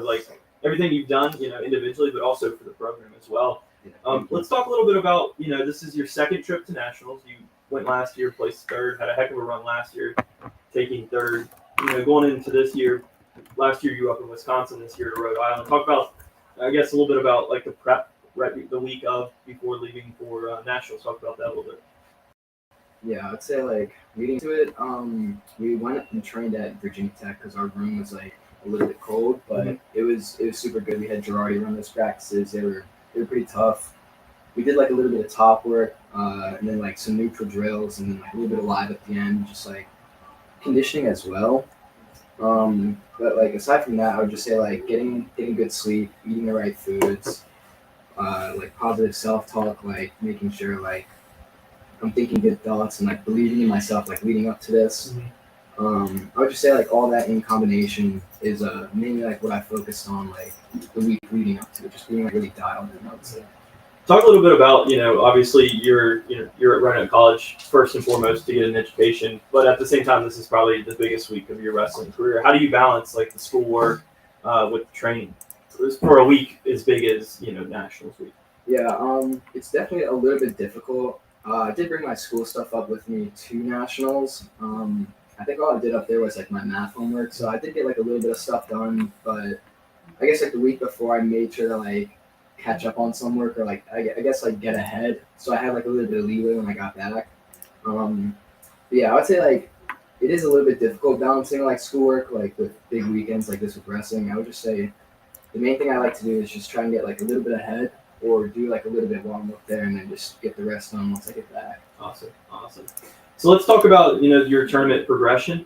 like everything you've done, individually, but also for the program as well. Let's talk a little bit about, this is your second trip to nationals. You went last year, placed third, had a heck of a run last year, taking third. Going into this year, last year you were up in Wisconsin, this year to Rhode Island. Talk about, I guess, a little bit about like the prep right the week of before leaving for nationals. Talk about that a little bit. Yeah, I'd say like leading to it, we went and trained at Virginia Tech because our room was like a little bit cold, but it was super good. We had Girardi run those practices. They were pretty tough. We did like a little bit of top work, and then like some neutral drills, and then like a little bit of live at the end, just like conditioning as well. But like aside from that, I would just say like getting good sleep, eating the right foods, like positive self-talk, like making sure like I'm thinking good thoughts and like believing in myself, like leading up to this. I would just say like all that in combination is mainly like what I focused on like the week leading up to it, just being like really dialed in. I would say. Talk a little bit about, obviously you're at Roanoke College first and foremost to get an education, but at the same time, this is probably the biggest week of your wrestling career. How do you balance like the schoolwork with training for a week as big as, nationals week? Yeah, it's definitely a little bit difficult. I did bring my school stuff up with me to nationals. I think all I did up there was like my math homework, so I did get like a little bit of stuff done, but I guess like the week before I made sure to like catch up on some work or like I guess like get ahead, so I had like a little bit of leeway when I got back. But yeah, I would say like it is a little bit difficult balancing like schoolwork like with big weekends like this with wrestling. I would just say the main thing I like to do is just try and get like a little bit ahead or do like a little bit while I'm up there and then just get the rest done once I get back. Awesome. So let's talk about, your tournament progression.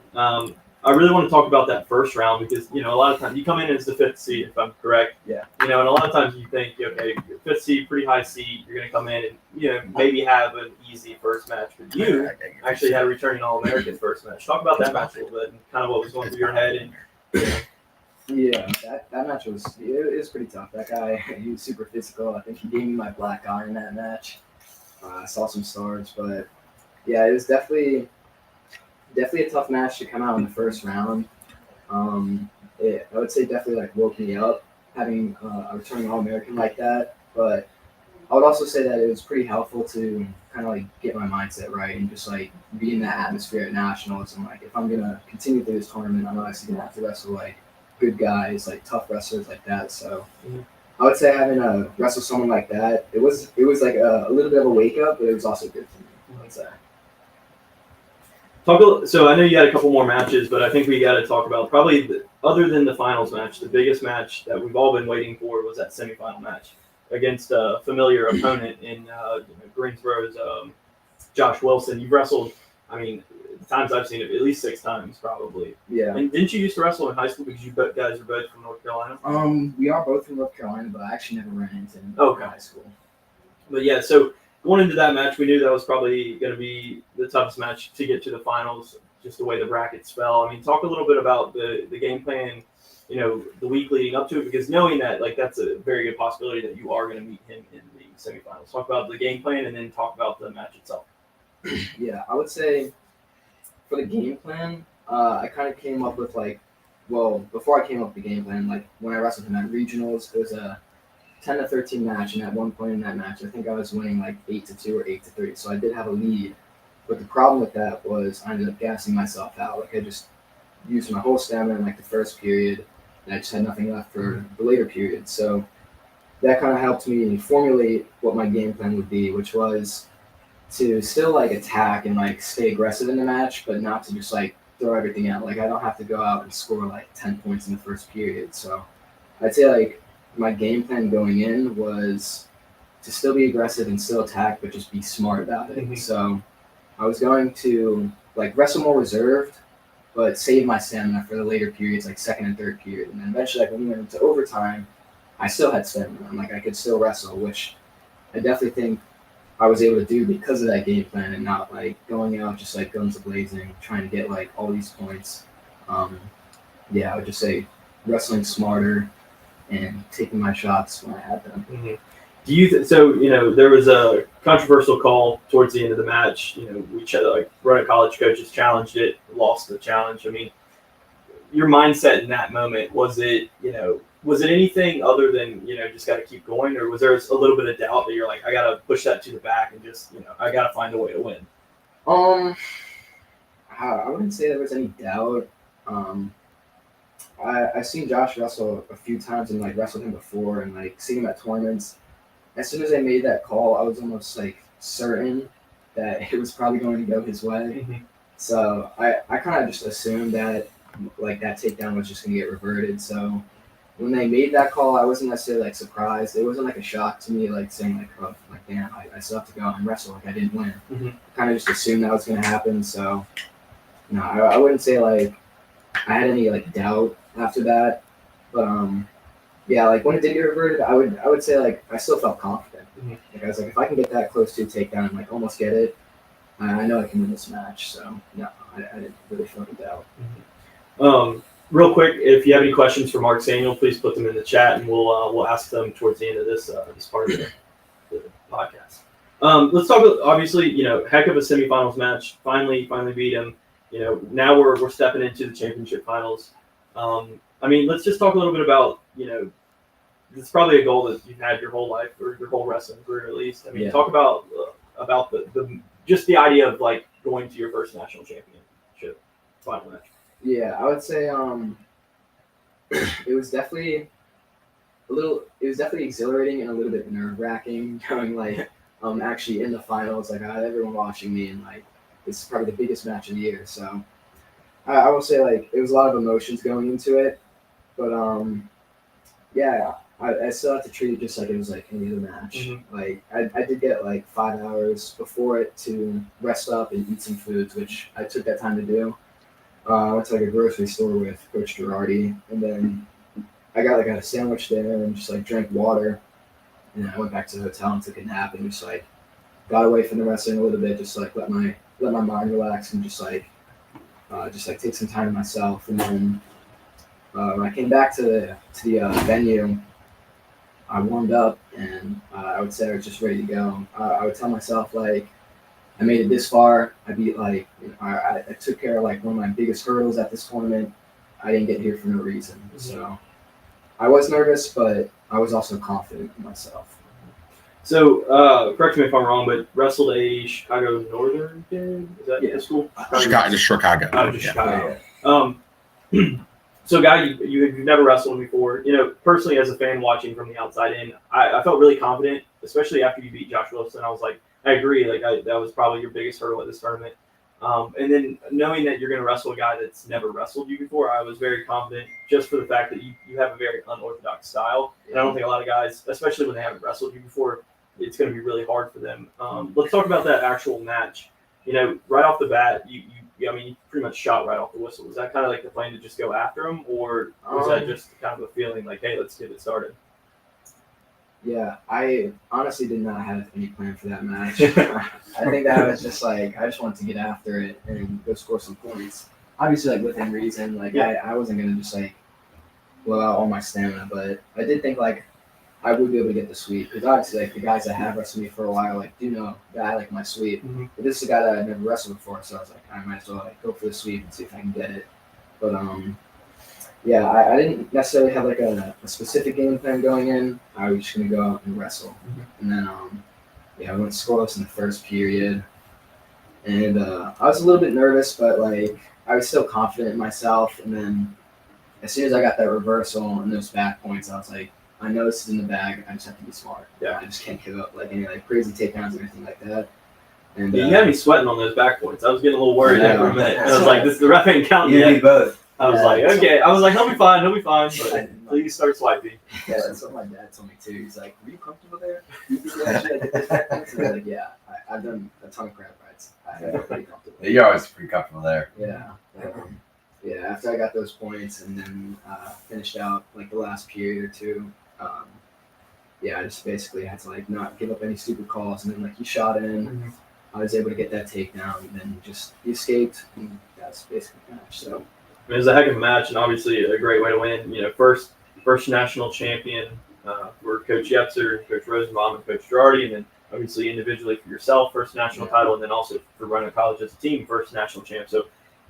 I really want to talk about that first round because, a lot of times you come in as the fifth seed, if I'm correct. Yeah. And a lot of times you think, okay, you're fifth seed, pretty high seed, you're going to come in and, maybe have an easy first match. But you actually had a returning All-American first match. Talk about that match a little bit and kind of what was going through your head. And Yeah, that match was pretty tough. That guy, he was super physical. I think he gave me my black eye in that match. I saw some stars, but yeah, it was definitely a tough match to come out in the first round. I would say definitely like woke me up having a returning All-American like that. But I would also say that it was pretty helpful to kind of like get my mindset right and just like be in that atmosphere at nationals. And like if I'm gonna continue through this tournament, I'm obviously gonna have to wrestle like good guys, like tough wrestlers like that. So I would say having to wrestle someone like that, it was like a little bit of a wake up, but it was also good for me. I would say. So I know you had a couple more matches, but I think we got to talk about probably other than the finals match, the biggest match that we've all been waiting for was that semifinal match against a familiar opponent in Greensboro's Josh Wilson. You've wrestled, I mean, the times I've seen it, at least 6 times probably. Yeah. And didn't you used to wrestle in high school because you guys are both from North Carolina? We are both from North Carolina, but I actually never ran into him in high school. But yeah, so going into that match, we knew that was probably going to be the toughest match to get to the finals, just the way the brackets fell. I mean, talk a little bit about the game plan, the week leading up to it, because knowing that, like, that's a very good possibility that you are going to meet him in the semifinals. Talk about the game plan and then talk about the match itself. Yeah, I would say for the game plan, I kind of came up with before I came up with the game plan, like when I wrestled him at regionals, it was a 10-13 match, and at one point in that match, I think I was winning like 8-2 or 8-3. So I did have a lead, but the problem with that was I ended up gassing myself out. Like I just used my whole stamina in like the first period, and I just had nothing left for the later period. So that kind of helped me formulate what my game plan would be, which was to still like attack and like stay aggressive in the match, but not to just like throw everything out. Like I don't have to go out and score like 10 points in the first period. So I'd say like my game plan going in was to still be aggressive and still attack, but just be smart about it. So I was going to like wrestle more reserved, but save my stamina for the later periods, like second and third period. And then eventually, like when we went into overtime, I still had stamina. And like I could still wrestle, which I definitely think I was able to do because of that game plan and not like going out just like guns blazing, trying to get like all these points. Yeah, I would just say wrestling smarter and taking my shots when I had them. Do you there was a controversial call towards the end of the match. Like Roanoke College coaches challenged it, lost the challenge. I mean, your mindset in that moment, was it was it anything other than just got to keep going, or was there a little bit of doubt that you're like, I got to push that to the back and just I got to find a way to win? I wouldn't say there was any doubt. I've seen Josh wrestle a few times and like wrestled him before, and like seen him at tournaments. As soon as I made that call, I was almost like certain that it was probably going to go his way. Mm-hmm. So I kind of just assumed that like that takedown was just going to get reverted. So when they made that call, I wasn't necessarily like surprised. It wasn't like a shock to me, like saying like, oh, like damn, I still have to go and wrestle. Like I didn't win. Mm-hmm. I kind of just assumed that was going to happen. So no, I wouldn't say like I had any like doubt after that. But yeah, like when it did get reverted, I would say like I still felt confident. Mm-hmm. Like I was like, if I can get that close to a takedown and like almost get it, I know I can win this match. So no, I didn't really feel any doubt. Mm-hmm. Real quick, if you have any questions for Mark Samuel, please put them in the chat, and we'll ask them towards the end of this part of the podcast. Let's talk about, obviously, heck of a semifinals match. Finally beat him. Now we're stepping into the championship finals. I mean, let's just talk a little bit about it's probably a goal that you've had your whole life, or your whole wrestling career at least. I mean, talk about the just the idea of like going to your first national championship final match. Yeah, I would say it was definitely exhilarating and a little bit nerve-wracking going like actually in the finals. Like I had everyone watching me, and like this is probably the biggest match of the year. So I will say like it was a lot of emotions going into it, but yeah, I still have to treat it just like it was like any other match. Mm-hmm. Like I did get like 5 hours before it to rest up and eat some foods, which I took that time to do. I went to like a grocery store with Coach Girardi, and then I got a sandwich there and just like drank water, and then I went back to the hotel and took a nap and just like got away from the wrestling a little bit, just like let my mind relax and just take some time to myself. And then when I came back to the venue, I warmed up, and I would say I was just ready to go. I would tell myself like, I made it this far. I beat I took care of like one of my biggest hurdles at this tournament. I didn't get here for no reason. So I was nervous, but I was also confident in myself. So correct me if I'm wrong, but wrestled a Chicago Northern kid? Is that the school? Chicago. Out of Chicago. So, Guy, you've never wrestled before. Personally, as a fan watching from the outside in, I felt really confident, especially after you beat Josh Wilson. I was like, I agree. That was probably your biggest hurdle at this tournament. And then knowing that you're going to wrestle a guy that's never wrestled you before, I was very confident just for the fact that you have a very unorthodox style. And I don't think a lot of guys, especially when they haven't wrestled you before, it's going to be really hard for them. Let's talk about that actual match. Right off the bat, you pretty much shot right off the whistle. Was that kind of like the plan to just go after him, or was that just kind of a feeling like, hey, let's get it started? Yeah, I honestly did not have any plan for that match. I think that was just like, I just wanted to get after it and go score some points. Obviously, like within reason. Like I wasn't gonna just like blow out all my stamina, but I did think like I would be able to get the sweep, because obviously like the guys that have wrestled me for a while like do know that I like my sweep. Mm-hmm. But this is a guy that I've never wrestled before, so I was like, I might as well like go for the sweep and see if I can get it. But yeah, I didn't necessarily have like a specific game plan going in. I was just gonna go out and wrestle. Mm-hmm. And then I went scoreless in the first period, and I was a little bit nervous, but like I was still confident in myself. And then as soon as I got that reversal and those back points, I was like, I know this is in the bag. I just have to be smart. Yeah, I just can't give up like any like crazy takedowns or anything like that. And you had me sweating on those back points. I was getting a little worried there for a minute. I was like, the ref ain't counting yet. Both. I was like, okay. I was like, he'll be fine. But please start swiping. Yeah, that's what my dad told me too. He's like, were you comfortable there? You think you actually get this back points? And I was like, yeah, I've done a ton of crab rides. I feel pretty comfortable. You're always pretty comfortable there. Yeah. Yeah, after I got those points and then finished out like the last period or two, I just basically had to like not give up any stupid calls, and then like he shot in. Mm-hmm. I was able to get that takedown, and then he escaped, and that's basically the match. So it was a heck of a match, and obviously a great way to win. First national champion for Coach Yepser, Coach Rosenbaum, and Coach Girardi, and then obviously individually for yourself, first national title, and then also for running college as a team, first national champ. So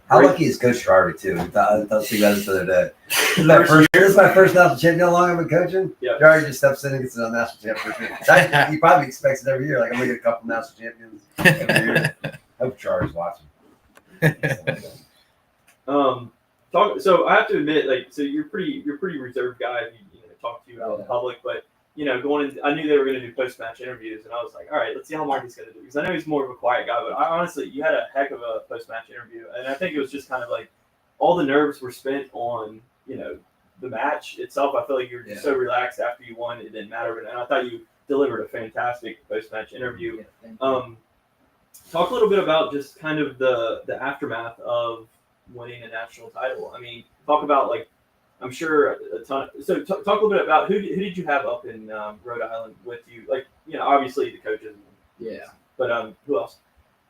How Great. lucky is Coach Harvey too? I thought see about this the other day. This is my first national champion. How long I've been coaching? Yeah. Harvey just steps in and gets a national champion. He probably expects it every year. Like I'm gonna get a couple national champions every year. I hope Charlie's watching. So I have to admit, like, so you're pretty reserved guy. You know, talk to you out in public, but going in, I knew they were going to do post-match interviews, and I was like, all right, let's see how Marky's going to do, because I know he's more of a quiet guy, but I honestly, you had a heck of a post-match interview, and I think it was just kind of like all the nerves were spent on the match itself. I feel like you were just so relaxed after you won, it didn't matter, and I thought you delivered a fantastic post-match interview. Talk a little bit about just kind of the aftermath of winning a national title. I mean, talk about, like, I'm sure a ton. So talk a little bit about who did you have up in Rhode Island with you? Like, obviously the coaches. Yeah. But who else?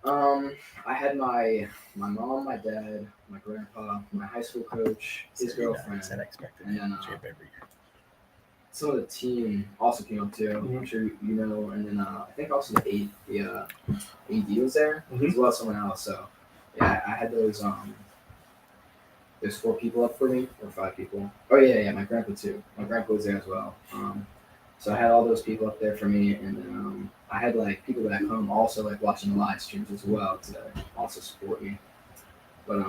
I had my mom, my dad, my grandpa, my high school coach, his girlfriend, and then some of the team also came up too. Mm-hmm. I'm sure you know. And then I think also the AD was there as well as someone else. So yeah, I had those. There's 4 people up for me, or 5 people. Oh yeah, my grandpa too. My grandpa was there as well. So I had all those people up there for me, and then I had like people back home also like watching the live streams as well to also support me. But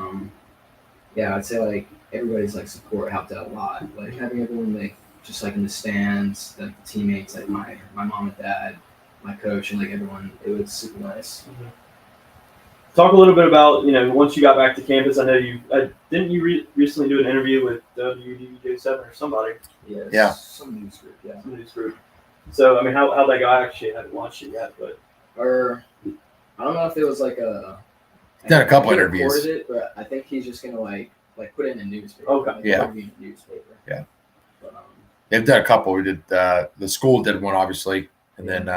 yeah, I'd say like everybody's like support helped out a lot. Like having everyone like just like in the stands, like the teammates, like my mom and dad, my coach, and like everyone, it was super nice. Mm-hmm. Talk a little bit about, once you got back to campus. I know you didn't you recently do an interview with WDJ7 or somebody? Yeah. Some news group. Yeah. Some news group. So I mean, how'd that go? I actually haven't watched it yet, but I don't know if it was like a. Done a couple interviews. Recorded it, but I think he's just gonna like put it in a newspaper. Okay. Like, yeah. In a newspaper. Yeah. But, They've done a couple. We did the school did one obviously, and then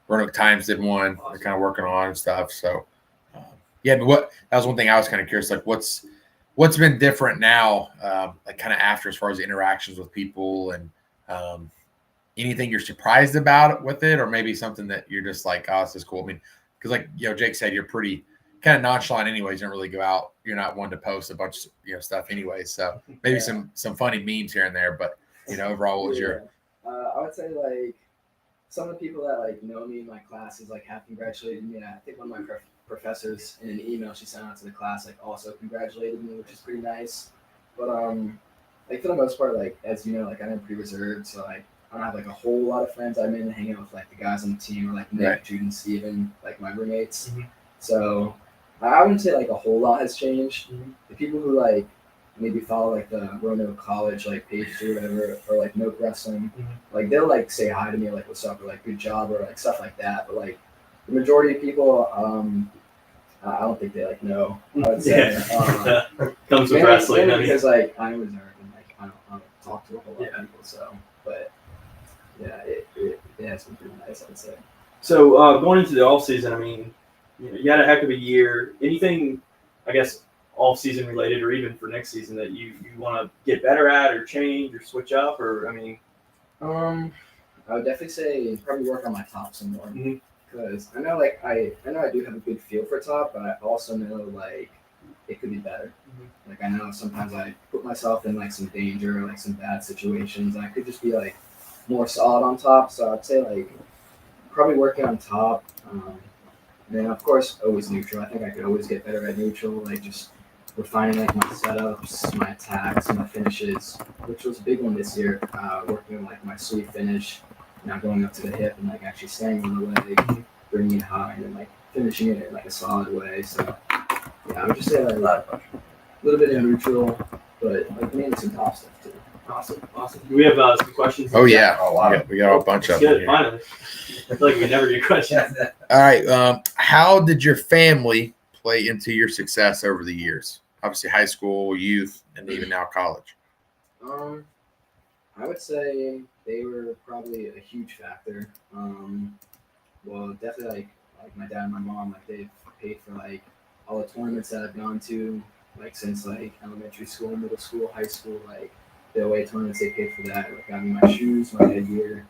Roanoke Times did one. Awesome. They're kind of working on and stuff. So. Yeah, but that was one thing I was kind of curious, like what's been different now, like kind of after as far as interactions with people, and anything you're surprised about with it, or maybe something that you're just like, oh, this is cool. I mean, because like Jake said, you're pretty kind of nonchalant anyways. You don't really go out. You're not one to post a bunch of stuff anyways. So maybe some funny memes here and there, but overall, what was your? I would say like some of the people that like know me in my classes like have congratulated me. I think one of my professors in an email she sent out to the class like also congratulated me, which is pretty nice. But like for the most part, like as you know, like I'm pretty reserved, so like I don't have like a whole lot of friends. I mainly hang out with like the guys on the team, or like Nick, right. Jude, and Steven, like my roommates. Mm-hmm. So I wouldn't say like a whole lot has changed. Mm-hmm. The people who like maybe follow like the Roanoke College like page or whatever, or like Noke Wrestling, like they'll like say hi to me, like what's up, or like good job, or like stuff like that. But like the majority of people, I don't think they like know. I would say comes with wrestling because like I'm reserved and like I don't talk to a whole lot of people. So, but yeah, it has been pretty nice, I would say. So going into the off season, I mean, you had a heck of a year. Anything, I guess, off season related, or even for next season that you want to get better at, or change, or switch up, or I mean, I would definitely say probably work on my top some more. Mm-hmm. Because I know I do have a good feel for top, but I also know like it could be better. Mm-hmm. Like I know sometimes I put myself in like some danger, or like some bad situations. I could just be like more solid on top. So I'd say like probably working on top. And then of course always neutral. I think I could always get better at neutral. Like just refining like my setups, my attacks, my finishes, which was a big one this year. Working on like my sweep finish. Not going up to the hip and like actually staying on the leg, bringing it high, and then like finishing it in like a solid way. So yeah, I would just say like a little bit in neutral, but like mainly some top stuff too. Awesome. Do we have some questions? Oh yeah, we got a bunch of them. Good, finally. I feel like we never get questions. All right, how did your family play into your success over the years? Obviously, high school, youth, and even now college. I would say they were probably a huge factor. Well, definitely like my dad and my mom, like they've paid for like all the tournaments that I've gone to, like since like elementary school, middle school, high school, like the away tournaments they paid for that. Like got me my shoes, my headgear.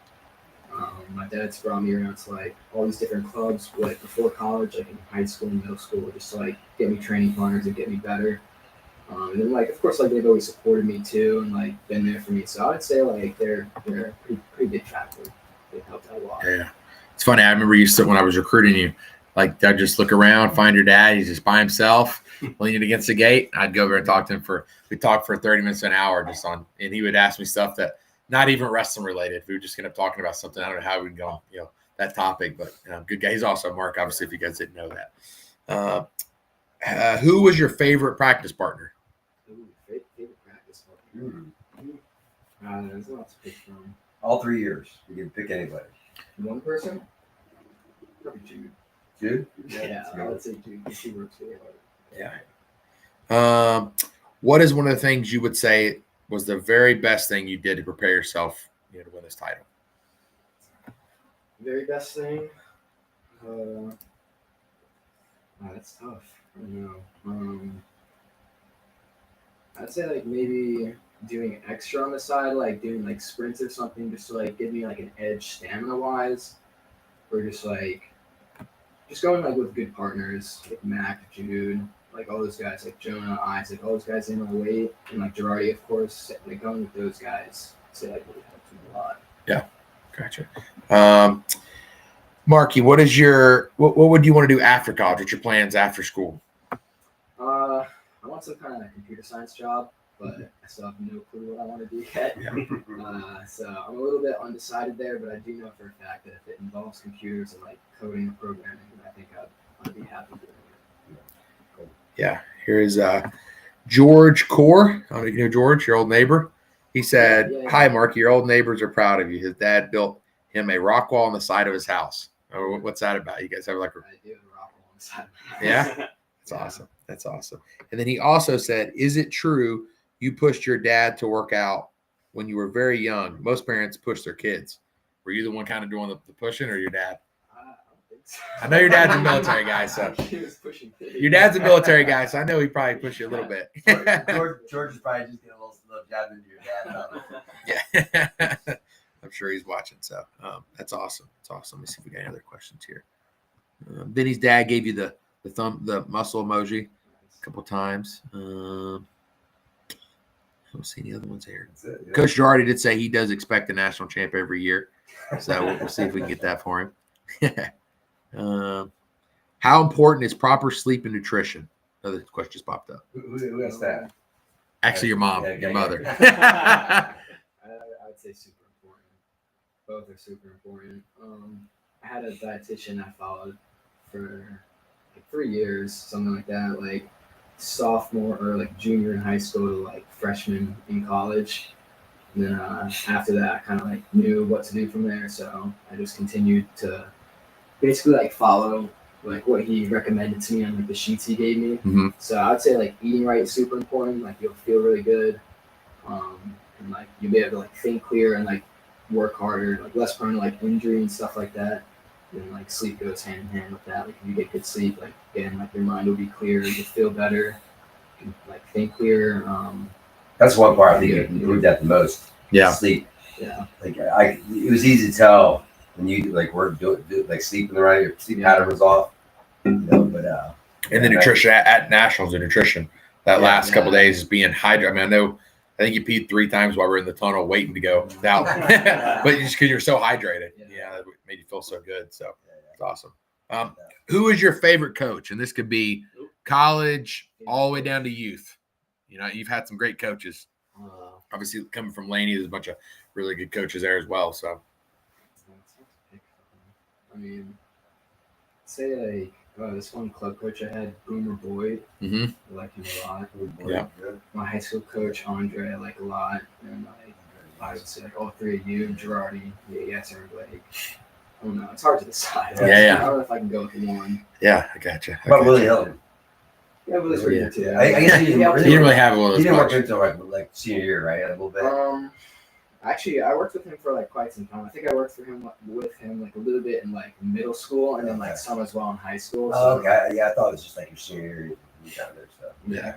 My dad's brought me around to like all these different clubs, like before college, like in high school and middle school, just to like get me training partners and get me better. And then like of course like they've always supported me too and like been there for me. So I'd say like they're a pretty big factor. They've helped out a lot. Yeah. It's funny. I remember when I was recruiting you, like I'd just look around, find your dad. He's just by himself, leaning against the gate. I'd go over and talk to him we'd talk for 30 minutes to an hour and he would ask me stuff that not even wrestling related. We would just end up talking about something. I don't know how we'd go, that topic, but good guy. He's also Mark, obviously, if you guys didn't know that. Who was your favorite practice partner? Ooh, favorite practice partner. There's a lot to pick from. All 3 years. You can pick anybody. One person? Probably Jude. Jude? Yeah, I would say Jude. She works really hard. Yeah. What is one of the things you would say was the very best thing you did to prepare yourself, to win this title? Very best thing? That's tough. I don't know. I'd say like maybe doing extra on the side, like doing like sprints or something, just to like give me like an edge stamina wise, or just going like with good partners like Mac, Jude, like all those guys, like Jonah, Isaac, all those guys in my weight, and like Girardi, of course. Like going with those guys, I'd say like really helped me a lot. Yeah, gotcha. Marky, what would you want to do after college? What's your plans after school? I want some kind of computer science job, but I still have no clue what I want to do yet. Yeah. So I'm a little bit undecided there, but I do know for a fact that if it involves computers and like coding and programming, I think I'd be happy doing it. Yeah. Here's George Core. I don't know if you know George, your old neighbor. He said, Yeah. "Hi, Mark. Your old neighbors are proud of you. His dad built him a rock wall on the side of his house." Oh, what's that about? You guys have like I do have a rock wall on the side of my house. Yeah? That's awesome. That's awesome. And then he also said, "Is it true you pushed your dad to work out when you were very young? Most parents push their kids. Were you the one kind of doing the pushing, or your dad?" I don't think so. I know your dad's a military guy, so He was pushing me. your dad's a military guy, so I know he probably pushed you a little bit. George is probably just getting a little jab into your dad. Yeah. I'm sure he's watching. So that's awesome. That's awesome. Let me see if we got any other questions here. Vinny's dad gave you the muscle emoji a couple times. I don't see any other ones here. It, yeah. Coach Girardi did say he does expect a national champ every year, so we'll see if we can get that for him. How important is proper sleep and nutrition? Another question just popped up. Who asked that? Actually, your mom, Yeah, your mother. I'd say super important. Both are super important. I had a dietitian I followed for like 3 years, something like that, like sophomore or like junior in high school to like freshman in college. And then after that, I kind of like knew what to do from there. So I just continued to basically like follow like what he recommended to me on like the sheets he gave me. Mm-hmm. So I'd say like eating right is super important. Like you'll feel really good, and like you'll be able to like think clear and like work harder, like less prone to like injury and stuff like that. And like sleep goes hand in hand with that. Like if you get good sleep, like again, like your mind will be clear, you'll feel better, you can like think clear. That's one part I think you improved that the most. Yeah. Sleep. Yeah. Like it was easy to tell when you like were doing like sleeping the right, your sleep pattern was off. But And the nutrition at nationals, the nutrition that last couple of days is being hydrated. I mean, I think you peed 3 times while we were in the tunnel waiting to go out, but just because you're so hydrated, it made you feel so good. So it's awesome. Who is your favorite coach? And this could be college all the way down to youth. You've had some great coaches. Obviously, coming from Laney, there's a bunch of really good coaches there as well. So, I mean, say like this one club coach I had, Boomer Boyd. mm-hmm. I like him a lot. Yeah. My high school coach Andre, I like a lot, and I would say like all 3 of you, Girardi, yes, or like I don't know. It's hard to decide. Yeah. I don't know if I can go with one. Yeah, I gotcha. But Willie Hilton. Yeah, Willie's pretty good too. I guess he He didn't really have one of He those. didn't work Much. until like senior year, right? A little bit. Actually, I worked with him for like quite some time. I think I worked with him like a little bit in like middle school, and then like some as well in high school. Oh, okay. Yeah, I thought it was just like your senior year. You got there, so. Yeah.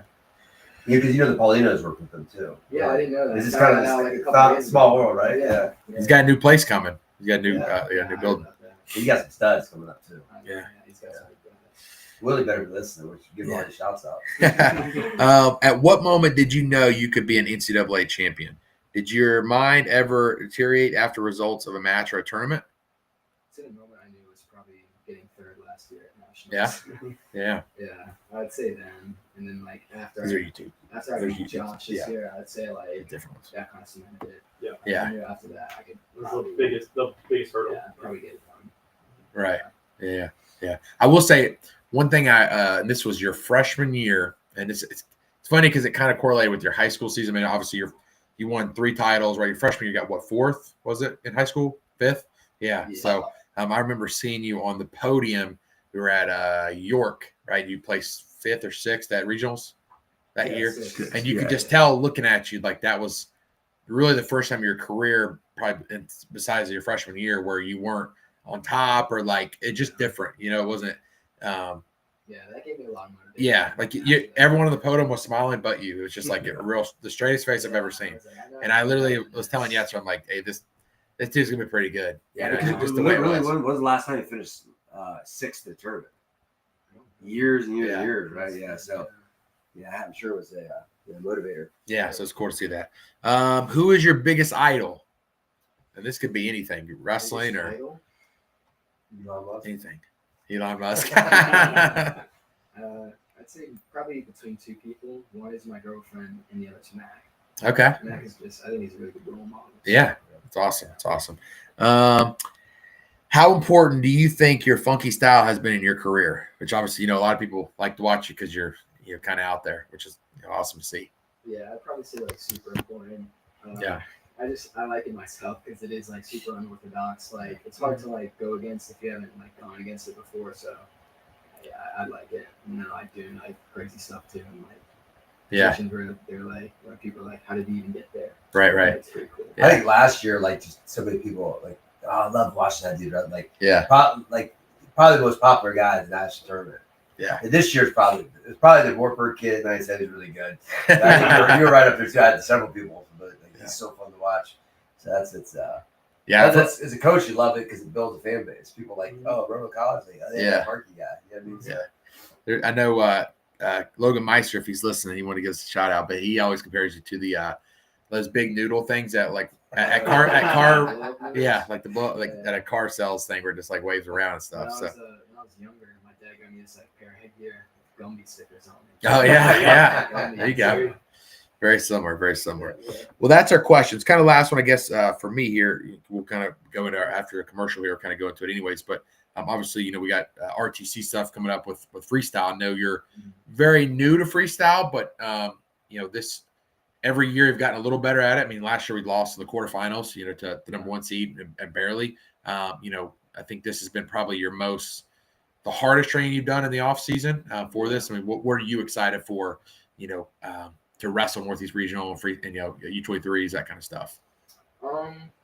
Yeah, because the Paulinos worked with them too. Yeah, I didn't know that. This is I kind found of out, like, a couple days small ago. world, right? Yeah. He's got a new place coming. You got new, Yeah, new I building. love that. You got some studs coming up too. Yeah. He's got some good Willie better be listening. We should give all Yeah. the shouts out. At what moment did you know you could be an NCAA champion? Did your mind ever deteriorate after results of a match or a tournament? To the moment I knew was probably getting third last year at Yeah. nationals. Yeah. Yeah, I'd say then, and then like after These are YouTube. after I they're beat huge. Josh this Yeah. year, I'd say like Different ones. that kind of cemented it. Yeah. I knew after that I could It was probably, the biggest hurdle. yeah, probably get it done. Right. Yeah. Yeah. I will say one thing. And this was your freshman year, and it's funny because it kind of correlated with your high school season. I mean, obviously you won 3 titles, right? Your freshman year, you got what, 4th? Was it in high school? 5th? Yeah. Yeah. So I remember seeing you on the podium. We were at York, right? You placed 5th or 6th at regionals that Yeah, year, 6th. and you could Yeah. just tell looking at you like that was really the first time in your career, probably besides your freshman year, where you weren't on top or like it just different. You know, it wasn't. Yeah, that gave me a lot of motivation. Yeah, like everyone on the podium was smiling, but you. It was just like the straightest face I've ever seen. And I literally was telling you, I'm like, hey, this dude's gonna be pretty good. Yeah, You know, because just the way it really, was. when was the last time you finished 6th in the tournament? Years and years and years, right? Yeah. So, yeah, I'm sure it was a motivator. Yeah, so it's cool to see that. Who is your biggest idol? And this could be anything, wrestling or Idol? Elon Musk. anything. Elon Musk. I'd say probably between 2 people. One is my girlfriend, and the other's Mac. Okay. Mac is just, I think he's a really good role model. Yeah, it's awesome. It's awesome. How important do you think your funky style has been in your career? Which obviously, a lot of people like to watch you because you're kind of out there, which is awesome to see. Yeah, I'd probably say like super important. Yeah. I like it myself because it is like super unorthodox. Like it's hard to like go against if you haven't like gone against it before. So yeah, I like it. And then I like doing like crazy stuff too. And like sessions where they're like, where people are like, how did you even get there? Right. It's pretty cool. Yeah. I think last year, like, just so many people, like, oh, I love watching that dude. Right? Like, Yeah. probably the most popular guy in the national tournament. Yeah. And this year's probably the Wartburg kid. And I said he's really good. You're right up there too. I had several people, but like, he's so fun to watch. So that's that's as a coach, you love it because it builds a fan base. People like, oh, Roanoke College, like, oh, that Parky guy. You know what I mean? Yeah. I know Logan Meister, if he's listening, he want to give us a shout out, but he always compares you to the those big noodle things that like at car like the blow like at a car sales thing where it just like waves around and stuff. When I was younger, my dad got me this like pair of headgear, Gumby stickers on it. Oh yeah. There you go. Very similar. Well, that's our questions. Kind of last one, I guess, for me here. We'll kind of go into after a commercial here, kind of go into it anyways. But obviously, we got RTC stuff coming up with freestyle. I know you're very new to freestyle, but this every year you've gotten a little better at it. I mean, last year we lost in the quarterfinals, to the number 1 seed and barely. I think this has been probably the hardest training you've done in the off season for this. I mean, what are you excited for? To wrestle Northeast Regional and free and U23s, that kind of stuff.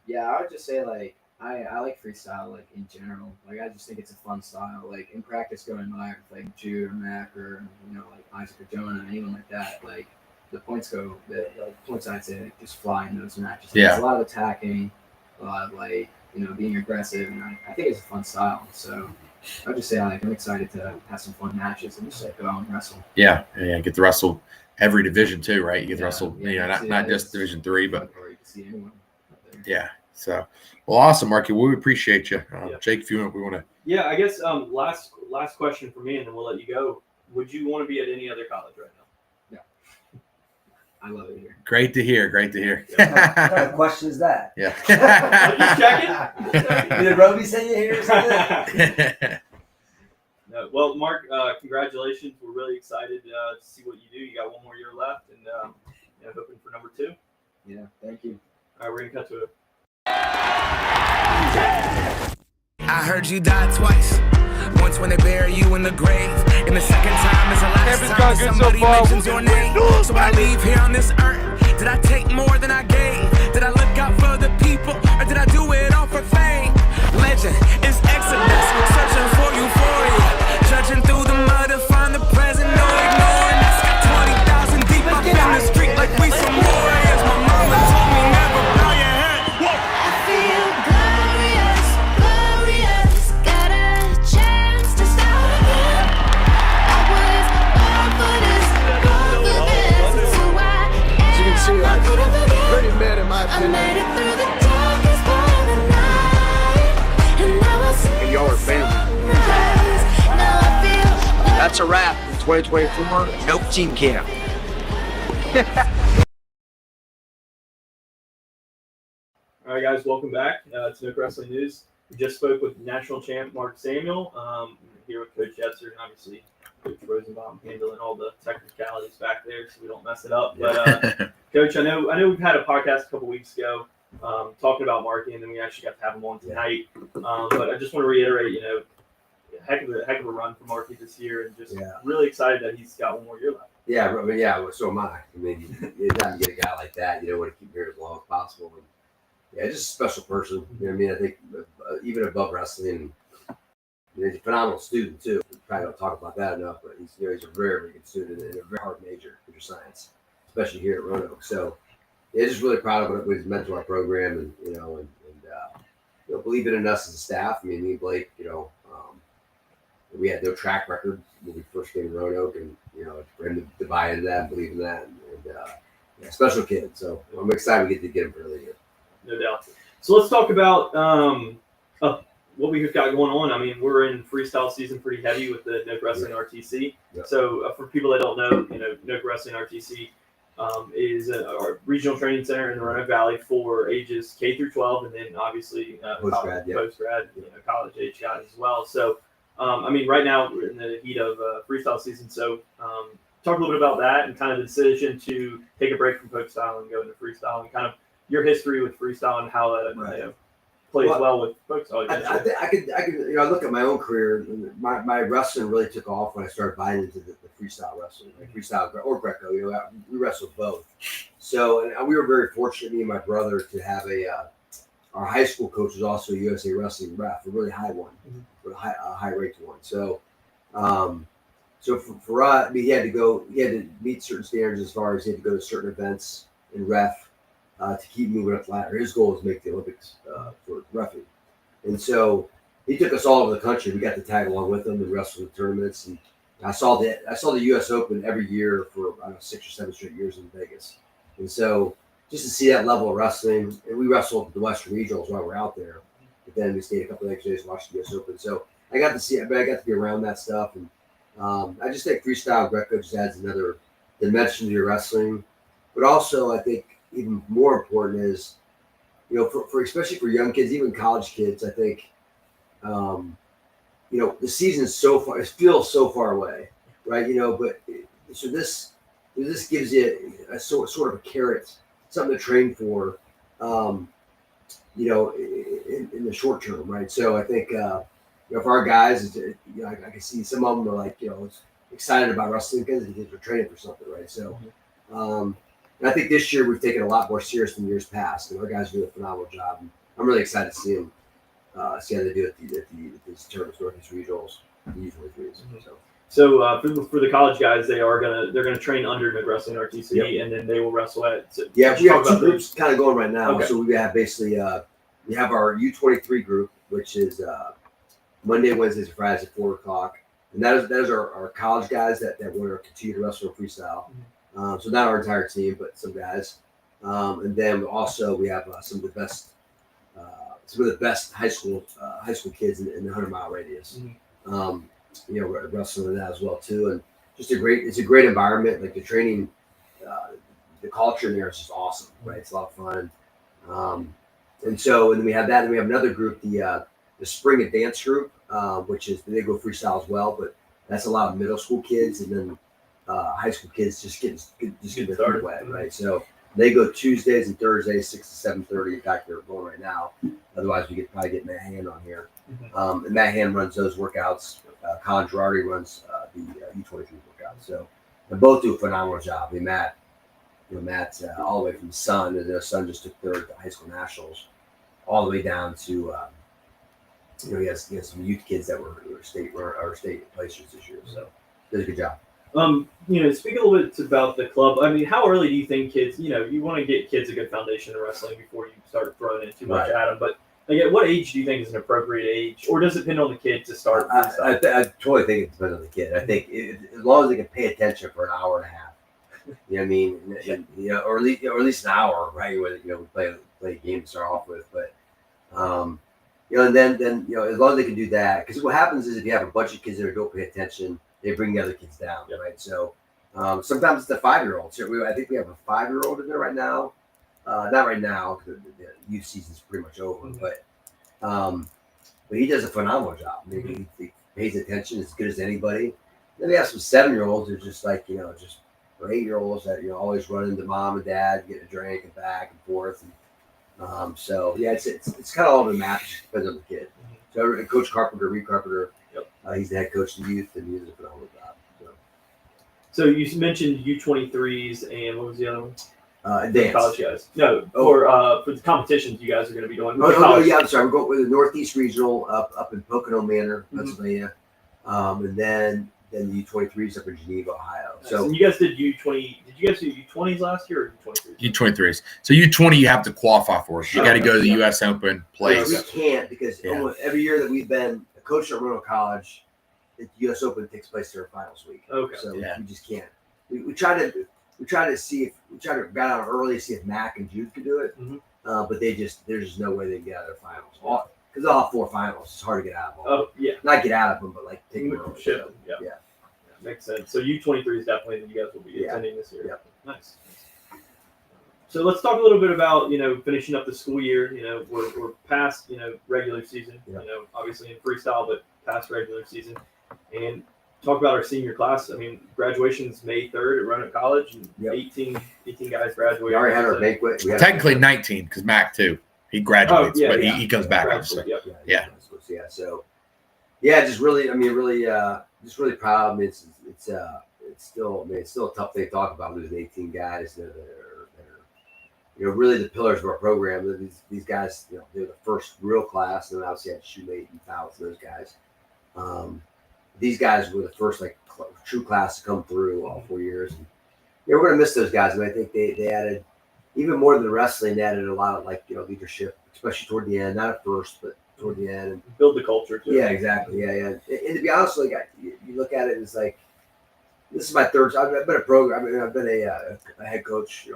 Yeah, I would just say like I like freestyle like in general. Like I just think it's a fun style. Like in practice going by with like Jude or Mac or like Isaac or Jonah, anyone like that, like the points I'd say like, just fly in those matches. Like, Yeah. There's a lot of attacking, a lot of like being aggressive, and I think it's a fun style. So I'd just say I'm excited to have some fun matches and just like go out and wrestle. Yeah, get to wrestle every division too, right? You get to wrestle, not just Division 3, but or you can see anyone out there. yeah. So, well, awesome, Marky. We appreciate you, Jake. If we want to. Yeah, I guess last question for me, and then we'll let you go. Would you want to be at any other college right now? No. I love it here. Great to hear. What kind of question is that? Yeah. Just checking. Did Roby send you here or something? No, well, Mark, congratulations. We're really excited to see what you do. You got one more year left, and hoping for number 2. Yeah, thank you. All right, we're gonna cut to it. I heard you die twice. Once when they bury you in the grave, and the second time is the last time that somebody mentions your name. So when I leave here on this earth, did I take more than I gave? Did I look out for the people, or did I do it all for fame? Legend is exodus, searching for euphoria, judging through the mud to find the present, no ignoring us. 20,000 deep up in the street like we some warriors. My mama told me never bow your head. I feel glorious. made it through the darkest part of the night, and now I see And y'all are family. sunrise. Now I feel That's a wrap. 2024, Noke Team Camp. All right, guys, welcome back to Noke Wrestling News. We just spoke with national champ Mark Samuel, here with Coach Jetzer, and obviously Coach Rosenbaum handling all the technicalities back there so we don't mess it up. But Coach, I know we've had a podcast a couple weeks ago talking about Marky, and then we actually got to have him on tonight. But I just want to reiterate, heck of a run for Marky this year, and just really excited that he's got one more year left. Yeah, but yeah, well, so am I. I mean, anytime you get a guy like that, you want to keep him here as long as possible. And, yeah, just a special person. You know what I mean? I think even above wrestling, he's a phenomenal student too. We probably don't talk about that enough, but he's a very, very good student and a very hard major, computer science, especially here at Roanoke. So, yeah, just really proud of what he's meant to our program, and believing in us as a staff. I mean, me and Blake, we had no track record when we first came to Roanoke, and for him to buy into that and believe in that, and special kid. So I'm excited we get to get him for the year. No doubt. So let's talk about what we've got going on. I mean, we're in freestyle season pretty heavy with the Noke Wrestling RTC. Yeah. So for people that don't know, Noke Wrestling RTC is our regional training center in the Roanoke Valley for ages K through 12, and then obviously post-grad, college age guys as well. So, right now we're in the heat of freestyle season. So talk a little bit about that and kind of the decision to take a break from folk style and go into freestyle, and kind of your history with freestyle and how that plays well with folk style. I could I look at my own career. My wrestling really took off when I started buying into the freestyle wrestling, like freestyle or Greco. We wrestled both. So, and we were very fortunate, me and my brother, to have our high school coach was also a USA Wrestling ref, a really high one, a high ranked one. So, for us, he had to meet certain standards as far as he had to go to certain events and ref to keep moving up the ladder. His goal was to make the Olympics for reffing. And so he took us all over the country. We got to tag along with him and wrestle in tournaments. And I saw the U.S. Open every year for 6 or 7 straight years in Vegas. And so just to see that level of wrestling, and we wrestled the Western Regionals while we were out there. But then we stayed a couple of extra days to watch the U.S. Open. So I got to be around that stuff. And I just think freestyle Greco just adds another dimension to your wrestling. But also, I think even more important is, for especially for young kids, even college kids, I think, the season is so far, it feels so far away, right? But so this gives you a sort of a carrot, something to train for, in the short term, right? So I think, for our guys, I can see some of them are like, excited about wrestling because they're training for something, right? So, and I think this year we've taken a lot more serious than years past, and our guys do a phenomenal job. And I'm really excited to see them, see how they do at these tournaments, Northeast Regionals, usually threes. So for the college guys, they're gonna train under Noke Wrestling RTC, and then they will wrestle at. So we have 2 groups kind of going right now. Okay. So we have basically we have our U23 group, which is Monday, Wednesdays, and Fridays at 4:00, and that is our college guys that want to continue to wrestle in freestyle. So not our entire team, but some guys, and then also we have some of the best high school kids in the 100-mile radius. We're wrestling in that as well too, and just it's a great environment. Like the training, the culture in there is just awesome, right? It's a lot of fun. And then we have that, and we have another group, the Spring Advance group, which is they go freestyle as well, but that's a lot of middle school kids, and then high school kids just getting their feet wet, right? So they go Tuesdays and Thursdays, 6 to 7:30. In fact, they're going right now. Otherwise, we could probably get Matt Hand on here. And Matt Hand runs those workouts. Colin Girardi runs the U23 workouts. So they both do a phenomenal job. I mean, Matt's all the way from Sun, and their son just took third at the high school nationals, all the way down to he has some youth kids that were state placers this year. So does a good job. Speak a little bit about the club. I mean, how early do you think kids, you want to get kids a good foundation in wrestling before you start throwing in too much at them, but like at what age do you think is an appropriate age, or does it depend on the kid to start? I totally think it depends on the kid. I think as long as they can pay attention for an hour and a half, You know what I mean? And, or at least an hour, right? Where we play a game to start off with, but and then as long as they can do that, because what happens is if you have a bunch of kids that don't pay attention, they bring the other kids down, right? So sometimes it's the 5-year-olds. So I think we have a 5-year-old in there right now. Not right now because the youth season's pretty much over, but he does a phenomenal job. Maybe he pays attention as good as anybody. Then we have some 7-year-olds who are just like just or 8-year-olds that always running to mom and dad, getting a drink and back and forth. And, so yeah, it's kind of all the match depends on the kid. So Coach Carpenter, Reed Carpenter, he's the head coach of the youth, and he does a phenomenal job. So you mentioned U23s, and what was the other one? Dance. College guys. No, for the competitions you guys are going to be doing. Yeah, I'm sorry. We're going with the Northeast Regional up in Pocono Manor, Pennsylvania, and then the U23s up in Geneva, Ohio. So and you guys did U20. Did you guys do U20s last year or U23s? U23s. So U20 you have to qualify for. You got to go to the U.S. Open, play. We can't because almost every year that we've been a coach at Roanoke College, the U.S. Open takes place during finals week. Okay. So we just can't. We try to got out early to see if Mac and Jude could do it, but there's just no way they can get out of their finals because they'll have 4 finals. It's hard to get out of them. Oh yeah, not get out of them, but like take them early. So, yeah, makes sense. So U23 is definitely that you guys will be attending this year. Yeah. Nice. So let's talk a little bit about finishing up the school year. We're past regular season. Obviously in freestyle, but past regular season, and talk about our senior class. I mean, graduation's May 3rd at Roanoke College, and 18 guys graduated. We already had our banquet. Technically 19 because Mac too. He graduates, but he comes back. Obviously. Yeah. So just really, just really proud. I mean, it's still a tough thing to talk about losing 18 guys that are really the pillars of our program. These guys, they're the first real class, and then obviously I had shoemate and foul for those guys. These guys were the first true class to come through all 4 years. And, we're going to miss those guys, and I think they added even more than the wrestling. They added a lot of leadership, especially toward the end, not at first, but toward the end, and build the culture too. Yeah, exactly. Yeah. And to be honest, you look at it, and it's like this is my third. I've been a program. I mean, I've been a head coach,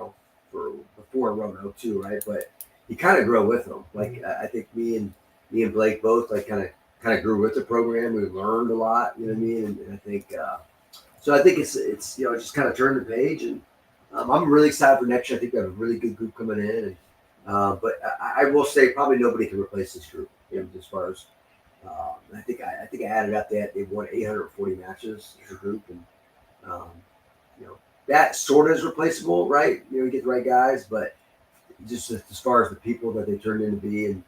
for before Roanoke too, right? But you kind of grow with them. I think me and Blake both kind of grew with the program. We learned a lot, you know what I mean? And I think so. I think it's just kind of turn the page, and I'm really excited for next year. I think we have a really good group coming in, and but I will say probably nobody can replace this group. As far as I think I added up that they won 840 matches as a group, and that sort of is replaceable, right? You get the right guys, but just as far as the people that they turned into be, and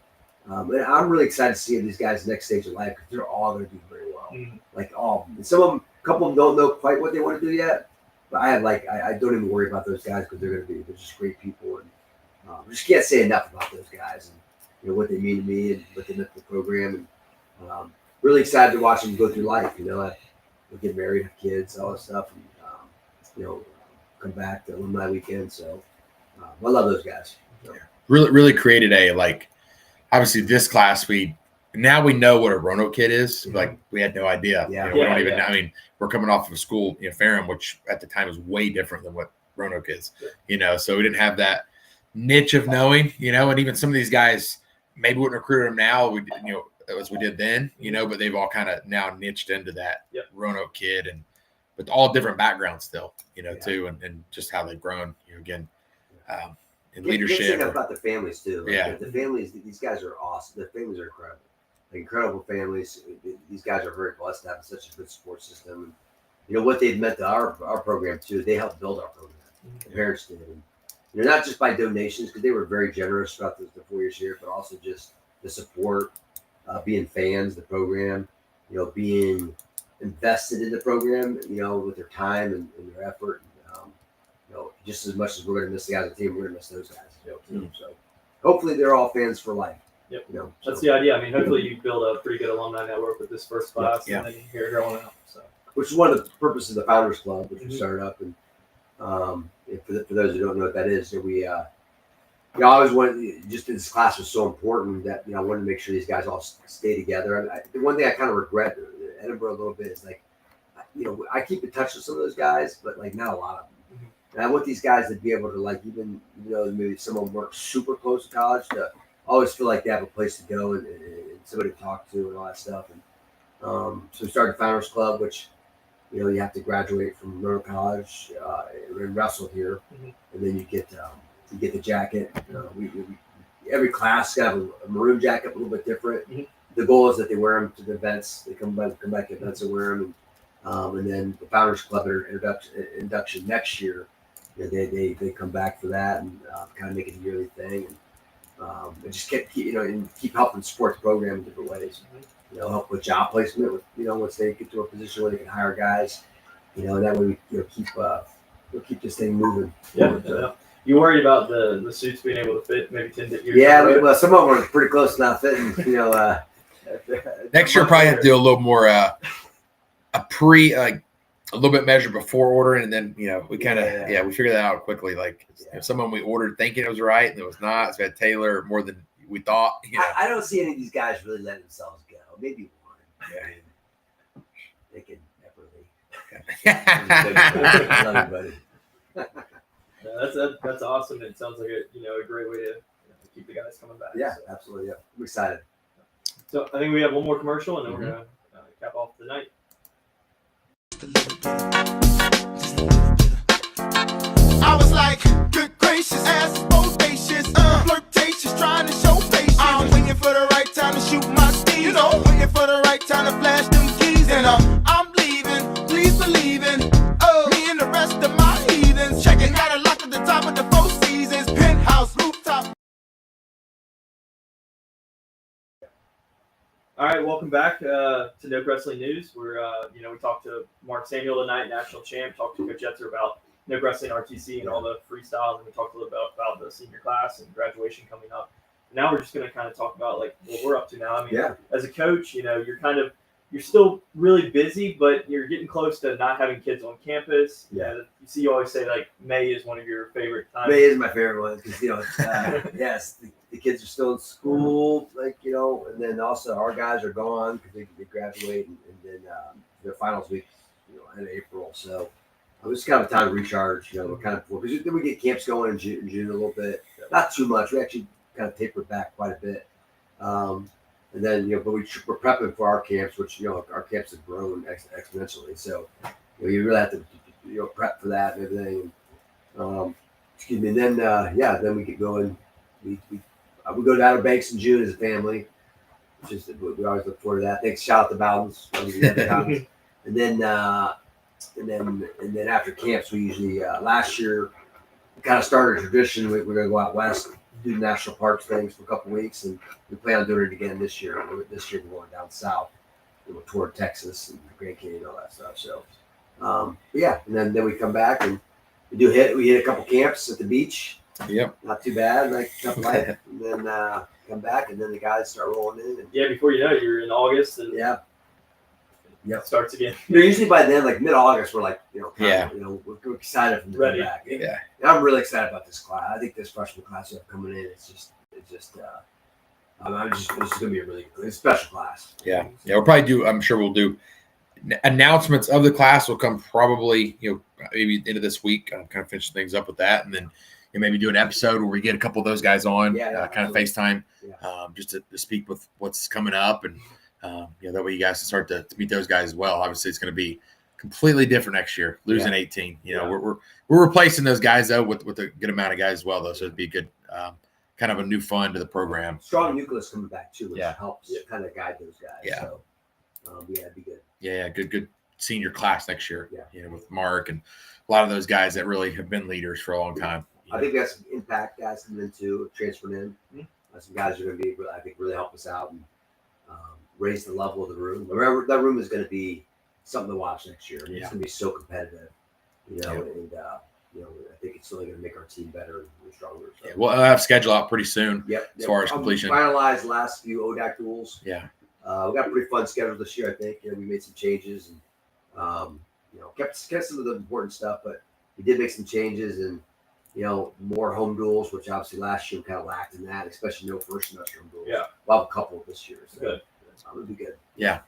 I'm really excited to see these guys next stage of life because they're all going to do very well. Like all of them. Some of them, a couple of them don't know quite what they want to do yet, but I don't even worry about those guys because they're just great people, and I just can't say enough about those guys and what they mean to me and what they meant to the program, and really excited to watch them go through life. We'll get married, have kids, all that stuff, and come back to alumni weekend. So I love those guys. So. Really created obviously this class now we know what a Roanoke kid is. We had no idea. We don't even know. I mean, we're coming off of a school, Ferrum, which at the time was way different than what Roanoke is. So we didn't have that niche of knowing, and even some of these guys maybe wouldn't recruit them now, as we did then, but they've all kind of now niched into that Roanoke kid, and with all different backgrounds still, too, and just how they've grown, again, in leadership. About the families too. The families, these guys are awesome. The families are incredible. Incredible families. These guys are very blessed to have such a good support system. And, what they've meant to our program too. They helped build our program. The parents did. And, not just by donations, because they were very generous throughout the 4 years here, but also just the support, being fans of the program, being invested in the program, with their time and their effort. Just as much as we're going to miss the guys on the team, we're going to miss those guys too. So hopefully they're all fans for life. Yep. That's the idea. I mean, hopefully you build a pretty good alumni network with this first class, and then you're growing out. So, which is one of the purposes of the Founders Club, which we started up, and for those who don't know what that is, we I always wanted, just this class was so important that I wanted to make sure these guys all stay together. The one thing I kind of regret Edinburgh a little bit is I keep in touch with some of those guys, but not a lot of them. And I want these guys to be able to, like, even though maybe some of them weren't super close to college, to always feel like they have a place to go and somebody to talk to and all that stuff. And so we started Founders Club, which you have to graduate from Monroe College and wrestle here, and then you get the jacket. Every class got a maroon jacket, a little bit different. The goal is that they wear them to the events. They come back to events and wear them. And then the Founders Club induction next year, they come back for that and kind of make it a yearly thing. And just keep helping support the program in different ways. Help with job placement. With once they get to a position where they can hire guys, and that way we keep this thing moving. Yeah. You worried about the suits being able to fit maybe 10 years? Yeah, well, some of them are pretty close to not fitting. Next year probably have to do a little more a little bit measured before ordering, and then we kind of we figured that out quickly. Like some of them we ordered thinking it was right and it was not. So we had Taylor more than we thought. I don't see any of these guys really letting themselves go. Maybe one. Yeah. They can never leave. Love you, buddy. That's awesome. It sounds like a great way to keep the guys coming back. Yeah, absolutely. Yeah, I'm excited. So I think we have one more commercial, and then we're gonna cap off the night. I was like, good gracious, ass bodacious, flirtatious, trying to show patience. I'm waiting for the right time to shoot my steam, waiting for the right time to flash them keys, and I'm leaving, please believe in, me and the rest of my heathens, checking out a lock at the top of the Four Seasons, penthouse, rooftop. All right, welcome back to Noke Wrestling News. We're we talked to Mark Samuel tonight, national champ. Talked to Coach Etzer about Noke Wrestling RTC and all the freestyle, and we talked a little bit about the senior class and graduation coming up. Now we're just going to kind of talk about like what we're up to now. I mean, as a coach, you're still really busy, but you're getting close to not having kids on campus. Yeah, you always say like May is one of your favorite times. May is my favorite one because yes, the kids are still in school, and then also our guys are gone because they graduate, and then their finals week, in April. So it's kind of a time to recharge. We're kind of because then we get camps going in June a little bit, not too much. We actually kind of tapered back quite a bit. And then, but we're prepping for our camps, which, our camps have grown exponentially. So, you really have to, prep for that and everything. And then, then we get going. We go to Outer Banks in June as a family. We always look forward to that. Thanks, shout out to Bowden's. And then after camps, we usually, last year, we kind of started a tradition. We're going to go out west, do national parks things for a couple weeks, and we plan on doing it again this year. This year we're going down south, toward Texas and Grand Canyon and all that stuff. So, and then we come back and we hit a couple camps at the beach. Yep, not too bad, like tough life. And then come back, and then the guys start rolling in. And, before you know it, you're in August, and it starts again. Usually by then, like mid-August, we're like, we're excited from the come back. Yeah, and I'm really excited about this class. I think this freshman class we have coming in, it's just it's gonna be a really special class. Yeah. We'll probably I'm sure we'll do announcements of the class will come probably, maybe into this week. I'm kind of finishing things up with that, and then maybe do an episode where we get a couple of those guys on, kind of FaceTime, just to speak with what's coming up, and that way you guys can start to meet those guys as well. Obviously, it's going to be completely different next year. Losing 18, we're replacing those guys though with a good amount of guys as well though, so it'd be a good kind of a new fun to the program. Strong nucleus coming back too, which helps kind of guide those guys. Yeah, so, it'd be good. Yeah, good senior class next year. Yeah, with Mark and a lot of those guys that really have been leaders for a long time. I think we have some impact guys coming in too, transferring in. Some guys are going to be, I think, really help us out and raise the level of the room. Remember, that room is going to be something to watch next year. It's going to be so competitive, and I think it's only going to make our team better and stronger. So. Yeah, we'll have schedule out pretty soon. As far as completion. Finalized last few ODAC duels. Yeah. We got a pretty fun schedule this year, I think. We made some changes and kept some of the important stuff, but we did make some changes and more home duels, which obviously last year we kind of lacked in that, especially no first semester home duels. Yeah. We'll have a couple this year. So good. It'll be good. Yeah.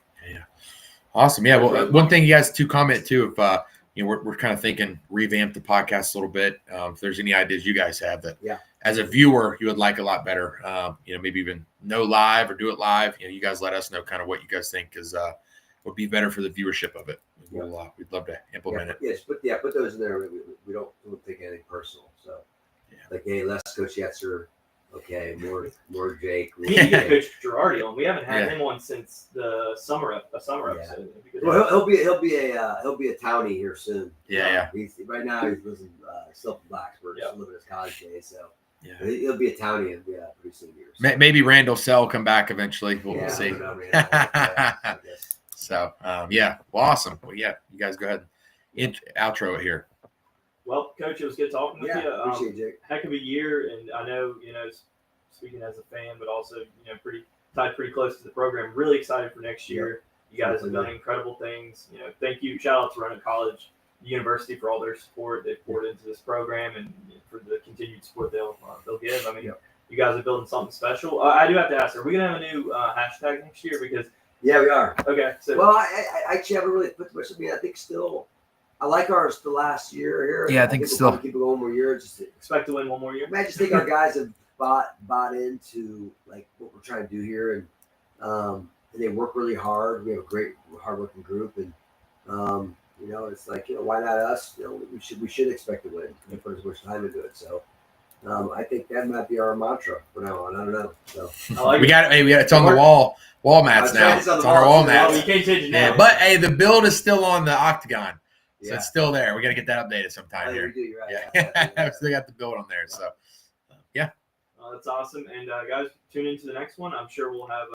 Awesome. Yeah. Well, one thing you guys to comment too, if we're kind of thinking revamp the podcast a little bit. If there's any ideas you guys have that, Yeah. as a viewer, you would like a lot better, maybe even no live or do it live. You guys let us know kind of what you guys think would be better for the viewership of it. We'd love to implement it. Yes, put those in there. We don't take anything personal. So, like, hey, less Coach Yetzer. Okay, more Jake. We need to get Coach Girardi on. We haven't had him on since the summer episode. Well, he'll be a townie here soon. Yeah. Right now he's living still in Blacksburg, just living his college days. So he'll be a townie and pretty soon here. So. Maybe Randall Sell come back eventually. We'll see. So well, awesome. Well, you guys go ahead and outro it here. Well, Coach, it was good talking with you. Appreciate it, Jake. Heck of a year, and I know, speaking as a fan, but also, tied pretty close to the program. Really excited for next year. You guys have done incredible things. Thank you. Shout out to Roanoke College University for all their support they've poured into this program and for the continued support they'll give. I mean, you guys are building something special. I do have to ask, are we going to have a new hashtag next year? Because we are. Okay. So, well, I actually haven't really put too much. I think still. I like ours the last year here. Yeah, I think still keep it going one more year. Just expect to win one more year. I just think our guys have bought into like what we're trying to do here, and they work really hard. We have a great, hardworking group, and it's like why not us? We should expect to win and put as much time into it. So I think that might be our mantra for now on. I don't know. So we got it's on the wall mats now. It's on our wall mats. You can't change it now. But hey, the build is still on the octagon. So Yeah. it's still there. We got to get that updated sometime here. You're right. Yeah. Still got the build on there. So, that's awesome. And guys, tune into the next one. I'm sure we'll have